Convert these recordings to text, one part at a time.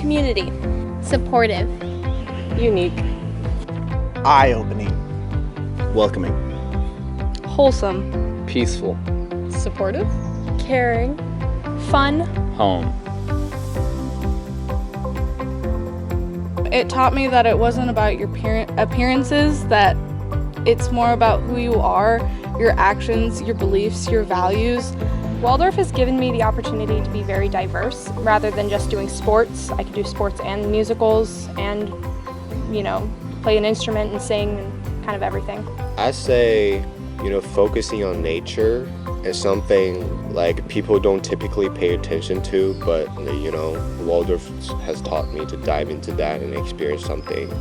community. Supportive. Unique. Eye-opening. Welcoming. Wholesome. Peaceful. Supportive. Caring. Fun. Home. It taught me that it wasn't about your appearances, that it's more about who you are, your actions, your beliefs, your values. Waldorf has given me the opportunity to be very diverse rather than just doing sports. I could do sports and musicals and, play an instrument and sing and kind of everything. I say, focusing on nature is something like people don't typically pay attention to, but Waldorf has taught me to dive into that and experience something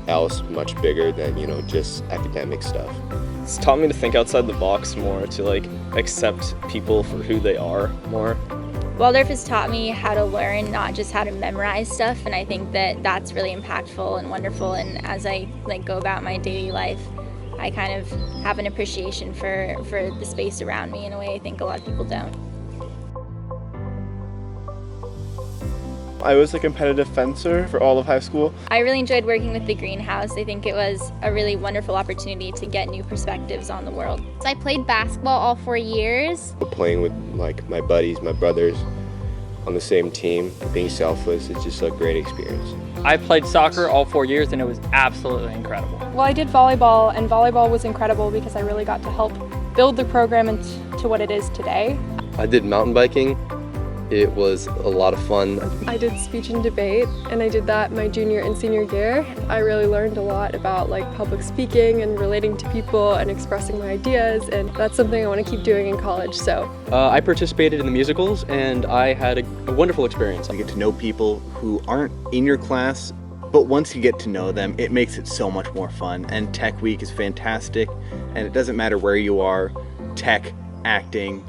else much bigger than, just academic stuff. It's taught me to think outside the box more, to accept people for who they are more. Waldorf has taught me how to learn, not just how to memorize stuff, and I think that that's really impactful and wonderful. And as I go about my daily life, I kind of have an appreciation for the space around me in a way I think a lot of people don't. I was a competitive fencer for all of high school. I really enjoyed working with the greenhouse. I think it was a really wonderful opportunity to get new perspectives on the world. So I played basketball all 4 years. Playing with my buddies, my brothers on the same team, being selfless, it's just a great experience. I played soccer all 4 years and it was absolutely incredible. Well, I did volleyball, and volleyball was incredible because I really got to help build the program into what it is today. I did mountain biking. It was a lot of fun. I did speech and debate, and I did that my junior and senior year. I really learned a lot about public speaking and relating to people and expressing my ideas, and that's something I want to keep doing in college. So I participated in the musicals, and I had a wonderful experience. You get to know people who aren't in your class, but once you get to know them, it makes it so much more fun. And Tech Week is fantastic, and it doesn't matter where you are, tech, acting,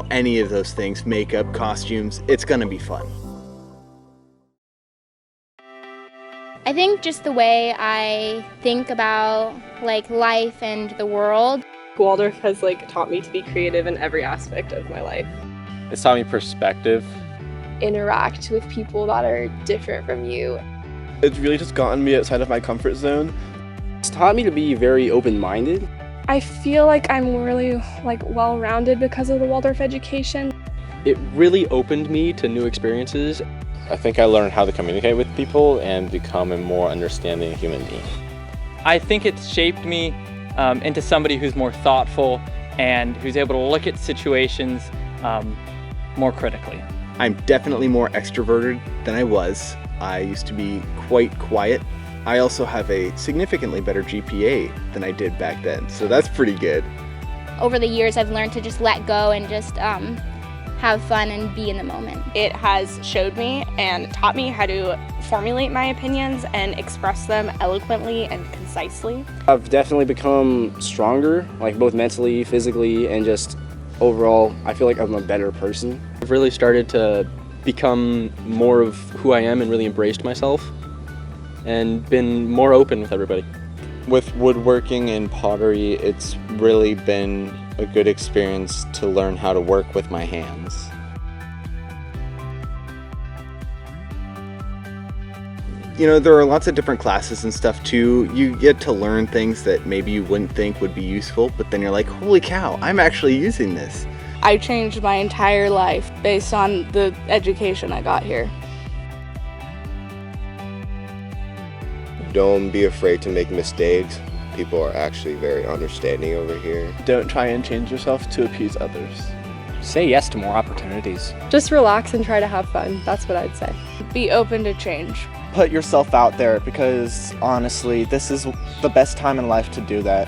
any of those things, makeup, costumes, it's gonna be fun. I think just the way I think about life and the world. Waldorf has taught me to be creative in every aspect of my life. It's taught me perspective. Interact with people that are different from you. It's really just gotten me outside of my comfort zone. It's taught me to be very open-minded. I feel like I'm really well-rounded because of the Waldorf education. It really opened me to new experiences. I think I learned how to communicate with people and become a more understanding human being. I think it's shaped me into somebody who's more thoughtful and who's able to look at situations more critically. I'm definitely more extroverted than I was. I used to be quite quiet. I also have a significantly better GPA than I did back then, so that's pretty good. Over the years, I've learned to just let go and just have fun and be in the moment. It has showed me and taught me how to formulate my opinions and express them eloquently and concisely. I've definitely become stronger, both mentally, physically, and just overall, I feel like I'm a better person. I've really started to become more of who I am and really embraced myself and been more open with everybody. With woodworking and pottery, it's really been a good experience to learn how to work with my hands. There are lots of different classes and stuff too. You get to learn things that maybe you wouldn't think would be useful, but then you're like, holy cow, I'm actually using this. I changed my entire life based on the education I got here. Don't be afraid to make mistakes. People are actually very understanding over here. Don't try and change yourself to appease others. Say yes to more opportunities. Just relax and try to have fun. That's what I'd say. Be open to change. Put yourself out there, because honestly, this is the best time in life to do that.